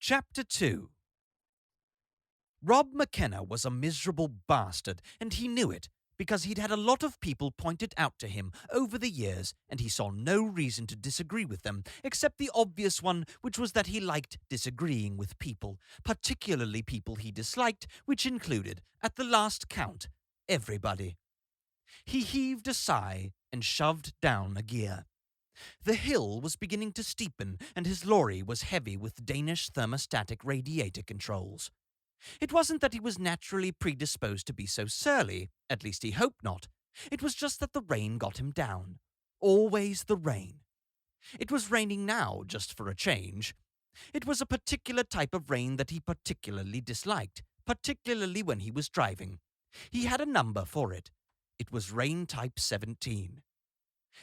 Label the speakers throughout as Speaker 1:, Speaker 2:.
Speaker 1: Chapter 2. Rob McKenna was a miserable bastard, and he knew it, because he'd had a lot of people point it out to him over the years, and he saw no reason to disagree with them, except the obvious one, which was that he liked disagreeing with people, particularly people he disliked, which included, at the last count, everybody. He heaved a sigh and shoved down a gear. The hill was beginning to steepen, and his lorry was heavy with Danish thermostatic radiator controls. It wasn't that he was naturally predisposed to be so surly, at least he hoped not. It was just that the rain got him down. Always the rain. It was raining now, just for a change. It was a particular type of rain that he particularly disliked, particularly when he was driving. He had a number for it. It was rain type 17.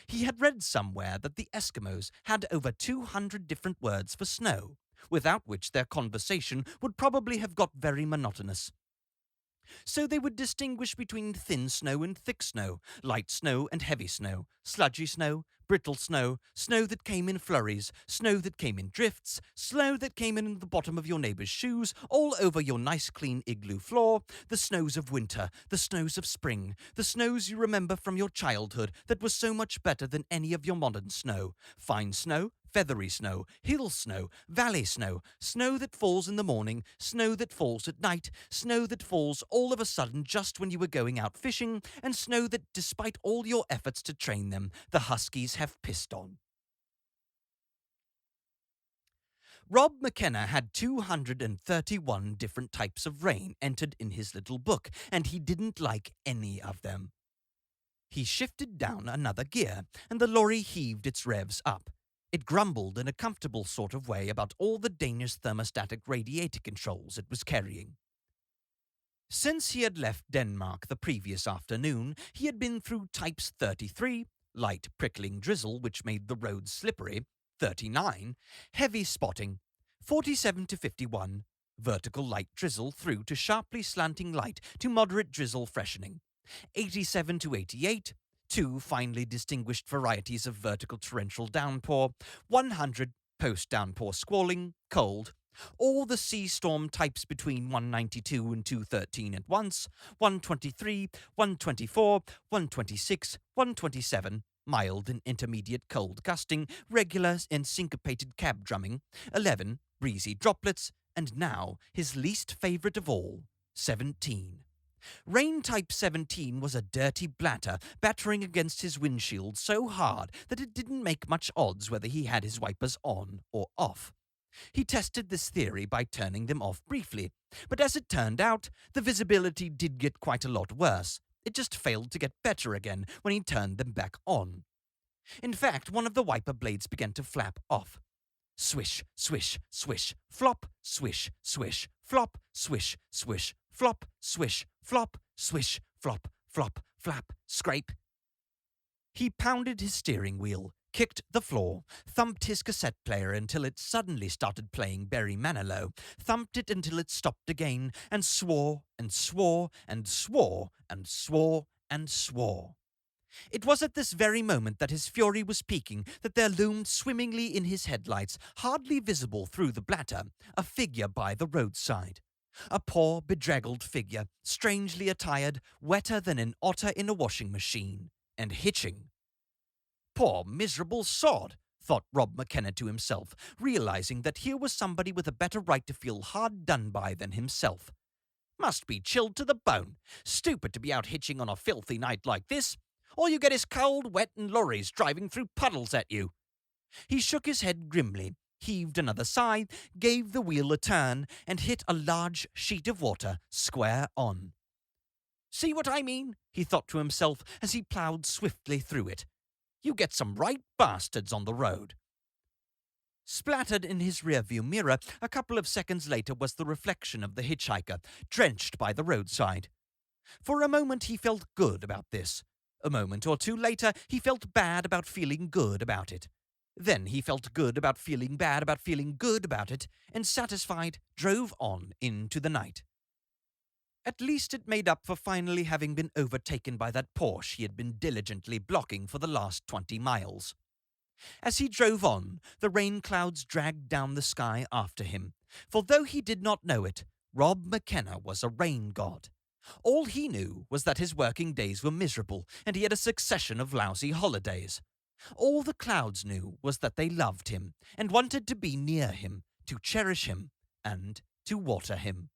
Speaker 1: He had read somewhere that the Eskimos had over 200 different words for snow, without which their conversation would probably have got very monotonous. So they would distinguish between thin snow and thick snow, light snow and heavy snow, sludgy snow, brittle snow, snow that came in flurries, snow that came in drifts, snow that came in the bottom of your neighbor's shoes, all over your nice clean igloo floor, the snows of winter, the snows of spring, the snows you remember from your childhood that was so much better than any of your modern snow, fine snow, feathery snow, hill snow, valley snow, snow that falls in the morning, snow that falls at night, snow that falls all of a sudden just when you were going out fishing, and snow that, despite all your efforts to train them, the huskies have pissed on. Rob McKenna had 231 different types of rain entered in his little book, and he didn't like any of them. He shifted down another gear, and the lorry heaved its revs up. It grumbled in a comfortable sort of way about all the Danish thermostatic radiator controls it was carrying. Since he had left Denmark the previous afternoon, he had been through types 33, light prickling drizzle which made the roads slippery, 39, heavy spotting, 47 to 51, vertical light drizzle through to sharply slanting light to moderate drizzle freshening, 87 to 88, 2 finely distinguished varieties of vertical torrential downpour, 100 post-downpour squalling, cold, all the sea storm types between 192 and 213 at once, 123, 124, 126, 127, mild and intermediate cold gusting, regular and syncopated cab drumming, 11, breezy droplets, and now, his least favourite of all, 17. Rain type 17 was a dirty blatter, battering against his windshield so hard that it didn't make much odds whether he had his wipers on or off. He tested this theory by turning them off briefly, but as it turned out, the visibility did get quite a lot worse. It just failed to get better again when he turned them back on. In fact, one of the wiper blades began to flap off. Swish, swish, swish, flop, swish, swish, flop, swish, swish, flop, swish, flop, swish, flop, flop, flap, scrape. He pounded his steering wheel, kicked the floor, thumped his cassette player until it suddenly started playing Barry Manilow, thumped it until it stopped again, and swore and swore and swore and swore and swore. It was at this very moment that his fury was peaking that there loomed swimmingly in his headlights, hardly visible through the blatter, a figure by the roadside. A poor, bedraggled figure, strangely attired, wetter than an otter in a washing machine, and hitching. Poor, miserable sod, thought Rob McKenna to himself, realizing that here was somebody with a better right to feel hard done by than himself. Must be chilled to the bone. Stupid to be out hitching on a filthy night like this. All you get is cold, wet, and lorries driving through puddles at you. He shook his head grimly, heaved another sigh, gave the wheel a turn, and hit a large sheet of water square on. See what I mean? He thought to himself as he ploughed swiftly through it. You get some right bastards on the road. Splattered in his rearview mirror a couple of seconds later was the reflection of the hitchhiker, drenched by the roadside. For a moment he felt good about this. A moment or two later, he felt bad about feeling good about it. Then he felt good about feeling bad about feeling good about it, and satisfied, drove on into the night. At least it made up for finally having been overtaken by that Porsche he had been diligently blocking for the last 20 miles. As he drove on, the rain clouds dragged down the sky after him, For though he did not know it, Rob McKenna was a rain god. All he knew was that his working days were miserable and he had a succession of lousy holidays. All the clouds knew was that they loved him and wanted to be near him, to cherish him, and to water him.